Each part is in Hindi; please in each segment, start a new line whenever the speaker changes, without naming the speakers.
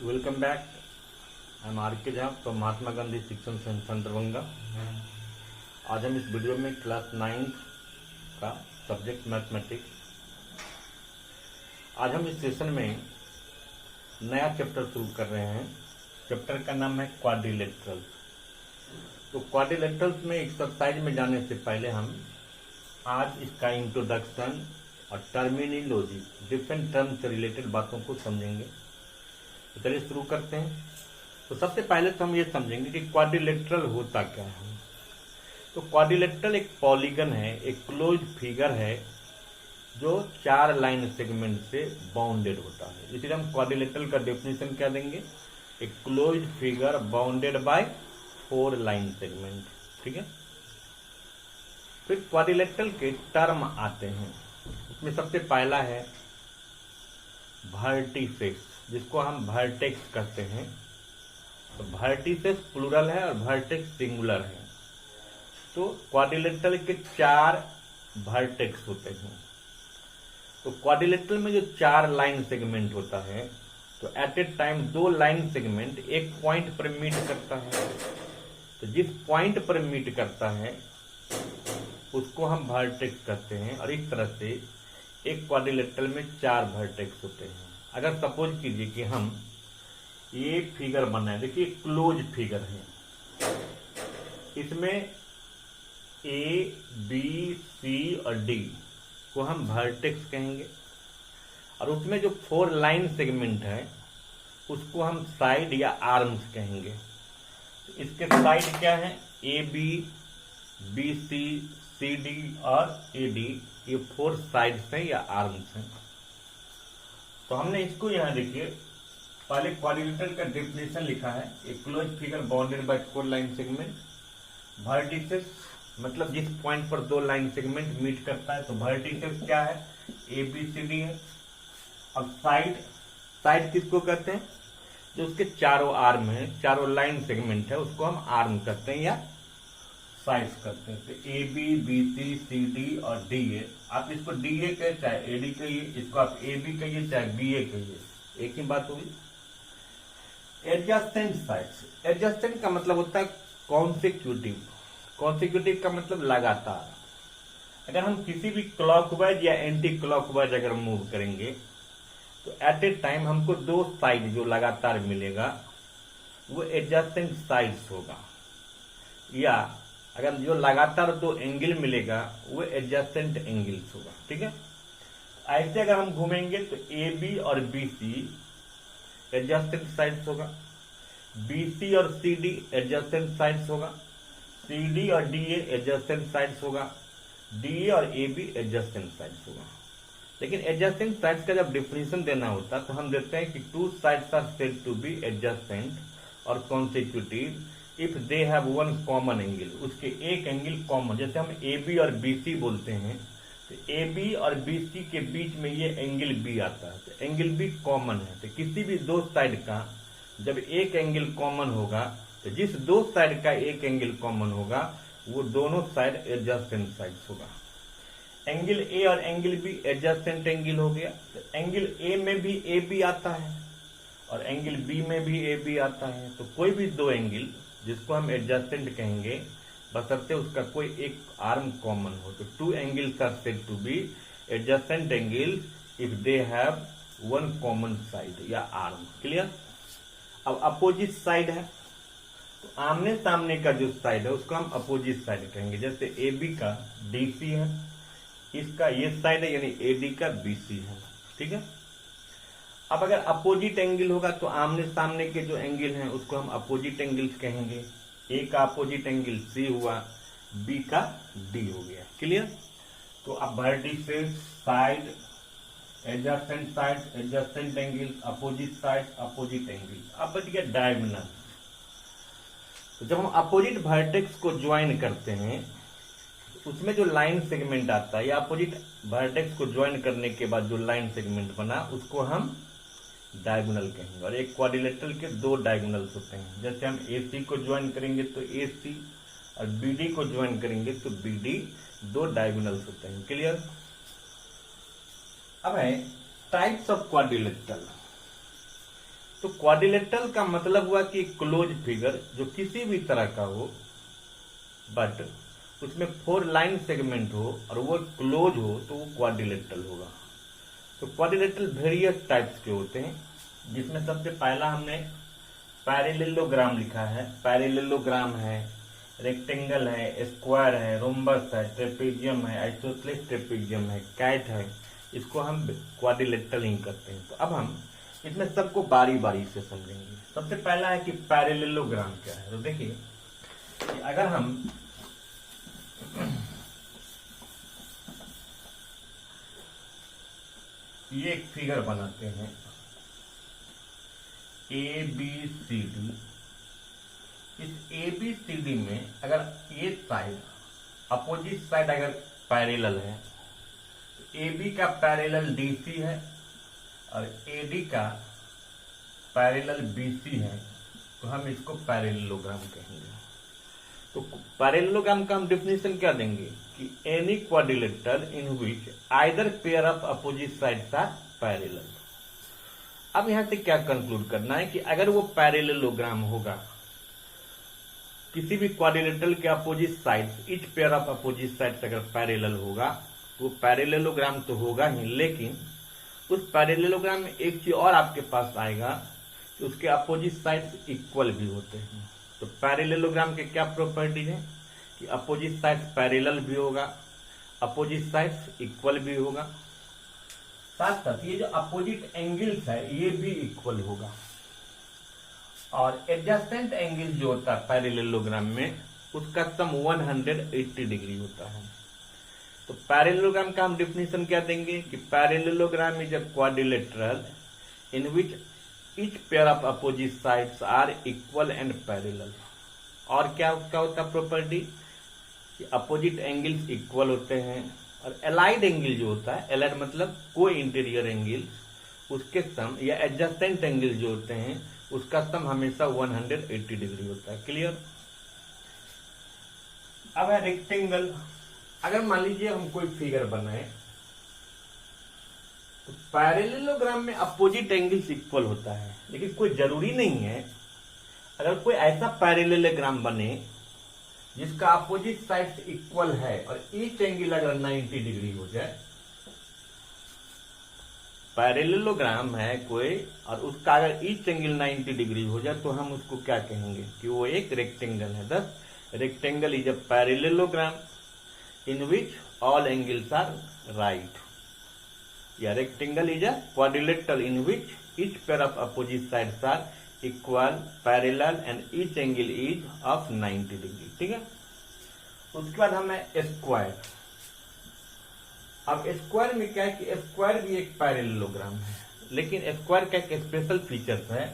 Welcome back. I am R K Jha from Mahatma Gandhi शिक्षण संस्थान दरभंगा। आज हम इस वीडियो में क्लास 9 का सब्जेक्ट मैथमेटिक्स, आज हम इस सेशन में नया चैप्टर शुरू कर रहे हैं। चैप्टर का नाम है क्वाड्रिलेटरल्स। तो क्वाड्रिलेटरल्स में एक्सरसाइज में जाने से पहले हम आज इसका इंट्रोडक्शन और टर्मिनोलॉजी, डिफरेंट टर्म से रिलेटेड बातों को समझेंगे। तो चलिए शुरू करते हैं। तो सबसे पहले तो हम ये समझेंगे कि क्वाड्रिलेटरल होता क्या है। तो क्वाड्रिलेटरल एक पॉलीगन है, एक क्लोज्ड फिगर है जो 4 लाइन सेगमेंट से बाउंडेड होता है। इसलिए हम क्वाड्रिलेटरल का डेफिनेशन क्या देंगे, एक closed figure bounded by 4 line segment. ठीक है। फिर क्वाड्रिलेटरल के टर्म आते हैं। इसमें सबसे पहला है वर्टिसेस, जिसको हम वर्टेक्स कहते हैं। तो वर्टिसेस प्लूरल है और वर्टेक्स सिंगुलर है। तो क्वाड्रिलेटरल के 4 वर्टेक्स होते हैं। तो क्वाड्रिलेटरल में जो 4 लाइन सेगमेंट होता है, तो at a time 2 line segment एक पॉइंट पर मीट करता है। तो जिस पॉइंट पर मीट करता है उसको हम वर्टेक्स कहते हैं। और इस तरह से एक क्वाड्रिलेटरल में 4 वर्टेक्स होते हैं। अगर सपोज कीजिए कि हम ये फिगर बनाए, देखिए क्लोज फिगर है, इसमें ए बी सी और डी को हम वर्टेक्स कहेंगे। और उसमें जो 4 लाइन सेगमेंट है उसको हम साइड या आर्म्स कहेंगे। इसके साइड क्या है, A B, B C, C D और ए डी, ये 4 साइड्स हैं या आर्म्स हैं। तो हमने इसको यहां देखिए पहले क्वाड्रिलेटरल का डेफिनेशन लिखा है, एक close figure bounded by 4 line segment. Vertices मतलब जिस पॉइंट पर 2 लाइन सेगमेंट मीट करता है। तो वर्टिसेस क्या है, ए बी सी डी है। अब साइड किसको कहते हैं, जो उसके चारों आर्म है, चारों लाइन सेगमेंट है, उसको हम आर्म कहते हैं या साइड्स करते हैं। तो A B C C D और डी ए, आप इसको डी ए कहे चाहे ए डी कहिए, इसको आप ए बी कहिए चाहे बी ए कहिए, एक ही बात होगी। एडजस्टेंट साइड्स, एडजस्टेंट का मतलब होता है कॉन्सिक्यूटिव। कॉन्सिक्यूटिव का मतलब लगातार। अगर हम किसी भी क्लॉकवाइज या एंटी क्लॉकवाइज अगर मूव करेंगे तो एट ए टाइम हमको 2 साइड जो लगातार मिलेगा वो एडजस्टेंट साइड्स होगा। या अगर जो लगातार 2 एंगल मिलेगा वो एडजस्टेंट एंगल्स होगा। ठीक है। ऐसे अगर हम घूमेंगे तो ए बी और बी सी एडजस्टेंट साइड्स होगा, बी सी और सी डी एडजस्टेंट साइड्स होगा, सी डी और डी ए एडजस्टेंट साइड्स होगा, डी ए और ए बी एडजस्टेंट साइड्स होगा। लेकिन एडजस्टेंट साइड्स का जब डिफिनेशन देना होता है तो हम देते हैं कि 2 sides are said to be adjacent और consecutive if they have 1 common angle. उसके एक एंगल कॉमन, जैसे हम ए बी और बी सी बोलते हैं तो ए बी और बी सी के बीच में ये एंगल बी आता है, तो एंगल बी कॉमन है। तो किसी भी 2 साइड का जब एक एंगल कॉमन होगा तो जिस 2 साइड का एक एंगल कॉमन होगा वो दोनों साइड एडजस्टेंट साइड्स होगा। एंगल ए और एंगल बी एडजस्टेंट एंगल हो गया। तो एंगल ए में भी ए बी आता है और एंगल बी में भी ए बी आता है। तो कोई भी 2 एंगल जिसको हम एडजस्टेंट कहेंगे बशर्ते उसका कोई एक आर्म कॉमन हो। तो 2 angles are said to be adjacent angles if they have 1 common side या आर्म। क्लियर। अब अपोजिट साइड है, तो आमने सामने का जो साइड है उसको हम अपोजिट साइड कहेंगे। जैसे ए बी का डी सी है, इसका ये साइड है यानी ए डी का बी सी है। ठीक है। अब अगर अपोजिट एंगल होगा तो आमने सामने के जो एंगल हैं उसको हम अपोजिट एंगल्स कहेंगे। ए का अपोजिट एंगल सी हुआ, बी का डी हो गया। क्लियर। तो अब vertices, side, adjacent angle, opposite side, opposite angle. अब बच गया डायगोनल। तो जब हम अपोजिट वर्टेक्स को ज्वाइन करते हैं उसमें जो लाइन सेगमेंट आता है या अपोजिट वर्टेक्स को ज्वाइन करने के बाद जो लाइन सेगमेंट बना उसको हम डायगोनल कहेंगे। और एक क्वाड्रिलेटरल के 2 डायगोनल्स होते हैं। जैसे हम ए सी को ज्वाइन करेंगे तो ए सी और बी डी को ज्वाइन करेंगे तो बी डी, 2 डायगोनल्स होते हैं। क्लियर। अब है टाइप्स ऑफ क्वाड्रिलेटरल। तो क्वाड्रिलेटरल का मतलब हुआ कि क्लोज फिगर जो किसी भी तरह का हो बट उसमें 4 लाइन सेगमेंट हो और वो क्लोज हो तो वो क्वाड्रिलेटरल होगा। तो क्वाड्रिलेटरल वेरियस टाइप्स के होते हैं, जिसमें सबसे पहला हमने पैरेललोग्राम लिखा है। पैरेललोग्राम है, रेक्टेंगल है, स्क्वायर है, रोम्बस है, ट्रेपेजियम है, आइसोसेलेस ट्रेपेजियम है, कैट है। इसको हम क्वाड्रिलेटरल ही करते हैं। तो अब हम इसमें सबको बारी बारी से समझेंगे। सबसे पहला है कि पैरेललोग्राम क्या है। तो देखिए कि अगर हम ये एक फिगर बनाते हैं ए बी सी डी, इस ए बी सी डी में अगर ये साइड अपोजिट साइड अगर पैरेलल है, ए बी का पैरेलल डी सी है और ए डी का पैरेलल बी सी है, तो हम इसको पैरेललोग्राम कहेंगे। तो पैरेललोग्राम का हम डिफिनेशन क्या देंगे कि any quadrilateral in which either pair of opposite sides are parallel. अब यहां से क्या कंक्लूड करना है कि अगर वो पैरेललोग्राम होगा, किसी भी क्वाड्रिलेटरल के opposite sides, each pair of opposite sides अगर पैरेलल होगा तो पैरेललोग्राम तो होगा ही, लेकिन उस पैरेललोग्राम में एक चीज और आपके पास आएगा कि उसके अपोजिट साइड्स इक्वल भी होते हैं। तो पैरेललोग्राम के क्या प्रॉपर्टी है कि अपोजिट साइड्स पैरेलल भी होगा, अपोजिट साइड्स इक्वल भी होगा, साथ साथ ये जो अपोजिट एंगल्स है ये भी इक्वल होगा, और एडजस्टेंट एंगल जो होता है पैरेललोग्राम में उसका सम 180 डिग्री होता है। तो पैरेललोग्राम का हम डिफिनेशन क्या देंगे कि parallelogram is a quadrilateral in which each pair of opposite sides are equal and parallel. और क्या उसका होता है प्रॉपर्टी कि अपोजिट एंगल्स इक्वल होते हैं, और एलाइड एंगल जो होता है, एलाइड मतलब कोई इंटीरियर एंगल, उसके सम या एडजस्टेंट एंगल जो होते हैं उसका सम हमेशा 180 डिग्री होता है। क्लियर। अब है रेक्टेंगल। अगर मान लीजिए हम कोई फिगर बनाए तो पैरेललोग्राम में अपोजिट एंगल्स इक्वल होता है, लेकिन कोई जरूरी नहीं है। अगर कोई ऐसा पैरेललोग्राम बने जिसका अपोजिट साइड्स इक्वल है और ईच एंगल अगर 90 डिग्री हो जाए, पैरेललोग्राम है कोई और उसका अगर ईच एंगल 90 डिग्री हो जाए तो हम उसको क्या कहेंगे कि वो एक रेक्टेंगल है। दस rectangle is a parallelogram in which all angles are right, या rectangle is a quadrilateral in which each pair of opposite sides are equal, parallel and each angle is of 90 degree। ठीक है। उसके बाद हमें स्क्वायर। अब स्क्वायर में क्या है कि स्क्वायर भी एक पैरेललोग्राम है, लेकिन स्क्वायर का एक स्पेशल फीचर्स है,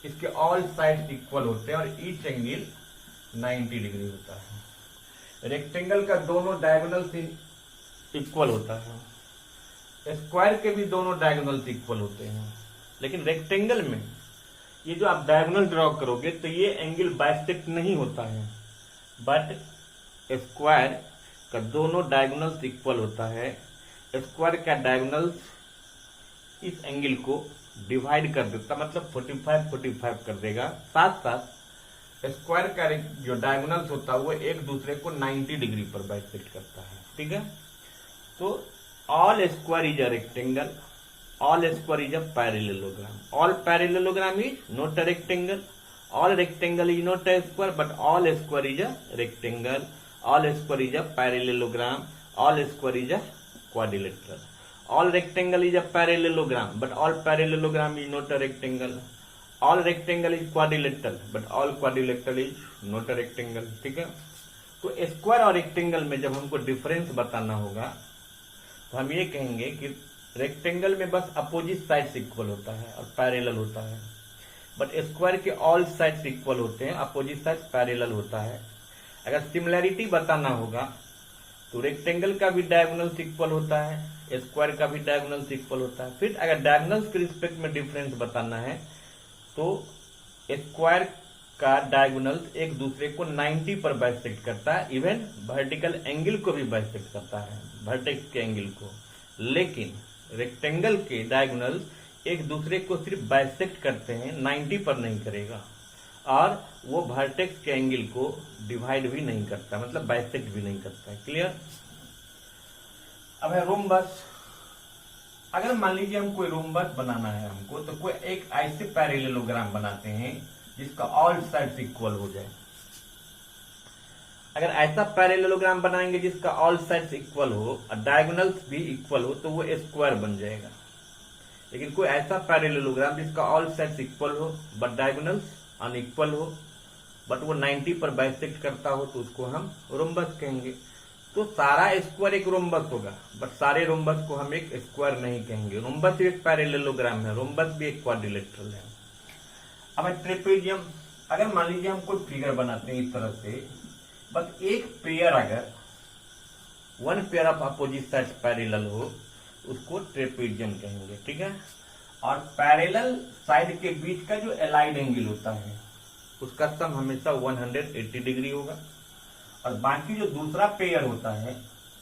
इसके ऑल साइड्स इक्वल होते हैं और ईच एंगल 90 डिग्री होता है। रेक्टेंगल का दोनों डायगोनल्स इक्वल होता है, स्क्वायर के भी दोनों डायगोनल्स इक्वल होते हैं, लेकिन रेक्टेंगल में ये जो आप डायगोनल ड्रॉ करोगे तो ये एंगल बाइसेक्ट नहीं होता है, बट स्क्वायर का दोनों डायगोनल्स इक्वल होता है। स्क्वायर का डायगोनल्स इस एंगल को डिवाइड कर देता, मतलब 45 कर देगा। साथ साथ स्क्वायर का जो डायगोनल्स होता है वो एक दूसरे को 90 डिग्री पर बाइसेक्ट करता है। ठीक है। तो all square is a rectangle, all square is a parallelogram, all parallelogram is not a rectangle, all rectangle is not a square but all square is a rectangle, all square is a parallelogram, all square is a quadrilateral, all rectangle is a parallelogram but all parallelogram is not a rectangle, all rectangle is quadrilateral but all quadrilateral is not a rectangle. ठीक है। तो स्क्वायर और रेक्टेंगल में जब हमको डिफरेंस बताना होगा तो हम ये कहेंगे कि रेक्टेंगल में बस अपोजिट साइड्स इक्वल होता है और पैरेलल होता है, बट स्क्वायर के ऑल साइड्स इक्वल होते हैं, अपोजिट साइड्स पैरेलल होता है। अगर सिमिलैरिटी बताना होगा तो रेक्टेंगल का भी डायगोनल्स इक्वल होता है, स्क्वायर का भी डायगोनल्स इक्वल होता है। फिर अगर डायगोनल्स के रिस्पेक्ट में डिफरेंस बताना है तो स्क्वायर का डायगोनल्स एक दूसरे को 90 पर बाइसेक्ट करता है, इवन वर्टिकल एंगल को भी बाइसेक्ट करता है, वर्टेक्स के एंगल को, लेकिन रेक्टेंगल के डायगोनल्स एक दूसरे को सिर्फ बाइसेक्ट करते हैं, 90 पर नहीं करेगा, और वो वर्टेक्स के एंगल को डिवाइड भी नहीं करता, मतलब बाइसेक्ट भी नहीं करता है। क्लियर? अब है रोम्बस। अगर मान लीजिए हम कोई रोम्बस बनाना है हमको, तो कोई एक ऐसे पैरेललोग्राम बनाते हैं जिसका ऑल साइड्स इक्वल हो जाए। अगर ऐसा पैरेललोग्राम बनाएंगे जिसका ऑल साइड्स इक्वल हो और डायगोनल्स भी इक्वल हो, तो वो स्क्वायर बन जाएगा। लेकिन कोई ऐसा पैरेललोग्राम जिसका ऑल साइड्स इक्वल हो बट डायगोनल्स अनइक्वल हो, बट वो 90 पर बाइसेक्ट करता हो, तो उसको हम रोम्बस कहेंगे। तो सारा स्क्वायर एक रोम्बस होगा, बट सारे रोम्बस को हम एक स्क्वायर नहीं कहेंगे। रोम्बस एक पैरेललोग्राम है, रोम्बस भी एक क्वाड्रिलेटरल है। अब ट्रेपेजियम। अगर मान लीजिए हम कोई फिगर बनाते हैं इस तरह से, बस एक पेयर, अगर one pair of opposite side parallel हो, उसको ट्रेपेजियम कहेंगे। ठीक है? और पैरेलल साइड के बीच का जो एलाइड एंगल होता है उसका सम हमेशा 180 डिग्री होगा, और बाकी जो दूसरा पेयर होता है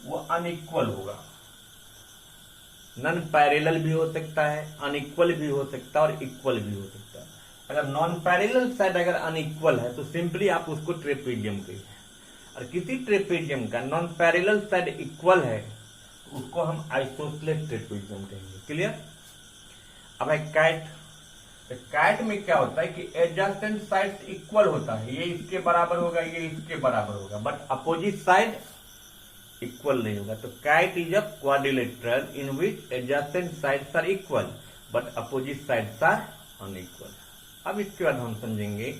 वो अनइक्वल होगा। नॉन पैरेलल भी हो सकता है, अनइक्वल भी हो सकता है और इक्वल भी हो सकता है। अगर नॉन पैरेलल साइड अगर अनइक्वल है तो सिंपली आप उसको ट्रेपेजियम कहिए, और किसी ट्रेपेजियम का नॉन पैरेलल साइड इक्वल है उसको हम आइसोसेलेस ट्रेपेजियम कहेंगे। क्लियर? अब है कैट। कैट में क्या होता है कि एडजस्टेंट साइड इक्वल होता है, ये इसके बराबर होगा, ये इसके बराबर होगा, बट अपोजिट साइड इक्वल नहीं होगा। तो kite is a quadrilateral in which adjacent sides are equal but opposite sides are unequal. अब इसके बाद हम समझेंगे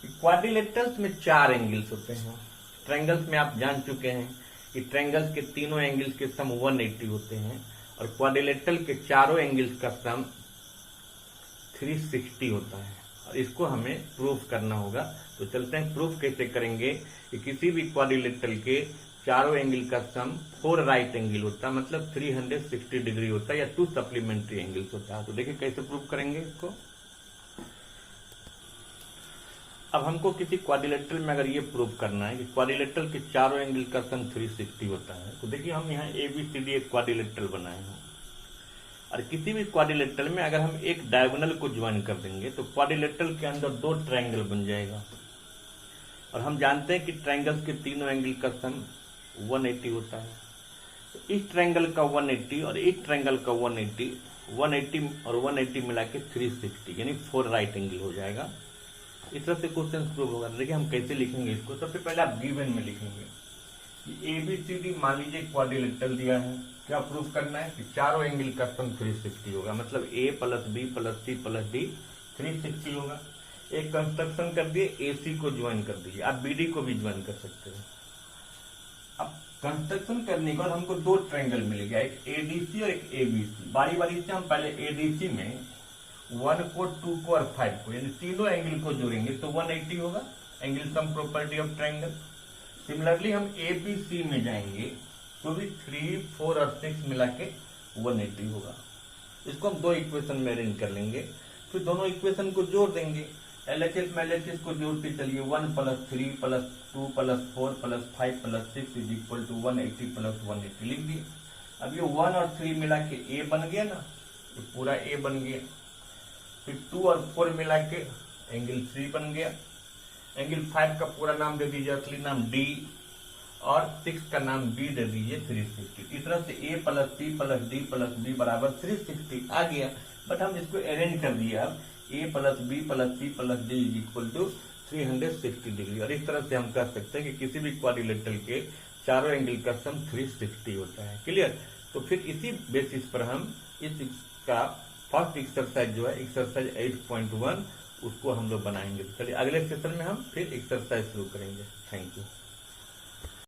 कि क्वाड्रिलेटरल्स में 4 एंगल्स होते हैं। ट्रायंगल्स में आप जान चुके हैं कि ट्रायंगल्स के तीनों एंगल्स के सम 180 होते हैं, और क्वाड्रिलेटरल के चारों एंगल्स का सम 360 होता है, और इसको हमें प्रूफ करना होगा। तो चलते हैं प्रूफ कैसे करेंगे कि किसी भी क्वाड्रिलेटरल के चारों एंगल का सम 4 राइट एंगल होता है, मतलब 360 डिग्री होता है, या 2 सप्लीमेंट्री एंगल्स होता है। तो देखिए कैसे प्रूफ करेंगे इसको। अब हमको किसी क्वाड्रिलेटरल में अगर ये प्रूफ करना है कि क्वाड्रिलेटरल के चारों एंगल का सम 360 होता है, तो देखिए हम यहाँ ABCD एक क्वाड्रिलेटरल बनाए हैं, और किसी भी क्वाड्रिलेटरल में अगर हम एक डायगोनल को ज्वाइन कर देंगे तो क्वाड्रिलेटरल के अंदर 2 ट्रायंगल बन जाएगा। और हम जानते हैं कि ट्रायंगल्स के तीनों एंगल का सम 180 होता है। तो इस ट्रायंगल का 180 और इस ट्रायंगल का 180 और 180 मिला के 360, यानी 4 राइट एंगल हो जाएगा। इस तरह से क्वेश्चन प्रूव होगा। देखिए हम कैसे लिखेंगे इसको। सबसे पहले आप गिवन में लिखेंगे कि ABCD मान लीजिए क्वाड्रिलेटरल दिया है, क्या प्रूफ करना है कि चारों एंगल का सम 360 होगा, मतलब A + B + C + D 360 होगा। एक कंस्ट्रक्शन कर दिए, AC को ज्वाइन कर दीजिए, आप BD को भी ज्वाइन कर सकते हैं। अब कंस्ट्रक्शन करने के बाद हमको 2 ट्रायंगल मिलेगा, एक ADC और एक ABC। बारी बारी से हम पहले ADC में 1 को 2 को और 5 को, यानी तीनों एंगल को जोड़ेंगे तो 180 होगा, angle sum property of triangle. Similarly हम ABC में जाएंगे तो भी 3, 4 और 6 मिला के 180 होगा। इसको हम 2 इक्वेशन में अरेंज कर लेंगे, फिर दोनों इक्वेशन को जोड़ देंगे। LHS में LHS को जोड़ते चलिए, 1 + 3 + 2 + 4 + 5 + 6 = 180 + 180 लिख दिए। अब ये 1 और 3 मिला के A बन गया ना, ये पूरा A बन गया। फिर 2 और 4 मिला के एंगल 3 बन गया। एंगल 5 का पूरा नाम दे दीजिए, असली नाम D, और 6 का नाम B दे दीजिए 360। इस तरह से A + C + D + B = 360 आ गया। बट हम इसको अरेंज कर दिया, अब A + B + C + D = 360 degree. और इस तरह से हम कह सकते हैं कि किसी भी क्वाड्रिलेटरल के चारों एंगल का सम 360 होता है। क्लियर? तो फिर इसी बेसिस पर हम इसका फर्स्ट एक्सरसाइज जो है एक्सरसाइज 8.1 उसको हम लोग बनाएंगे। चलिए अगले सेशन में हम फिर एक्सरसाइज शुरू करेंगे। Thank you.